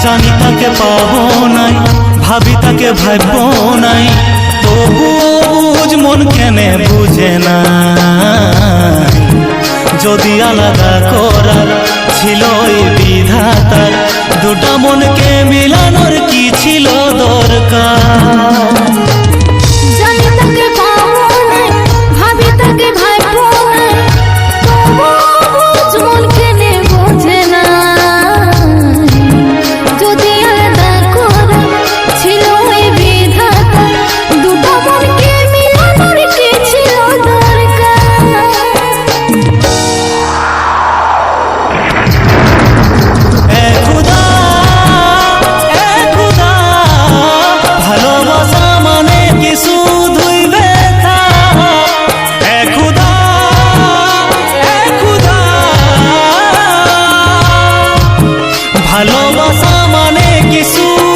জানি তাকে পাবো নাই, ভাবি তাকে ভাববো নাই, তবুও বুঝ মন কেনে বুঝে না। যদি আলাদা করার ছিল এই বিধাতার, দুটা মনকে মিলানোর কি ছিল দরকার? জানি তাকে পাবো না, ভাবি তাকে ভাববো না, তবুও বুঝ মন কেনে বোঝে না। যদি আলাদা করা ছিল এই বিধাতা, দুটো মনকে মিলানোর কি ছিল দরকার? এ খুদা, এ খুদা, ভালোবাসা মানে কি শুধুই ব্যথা? এ খুদা, এ খুদা, ভালোবাসা মানে কি শুধু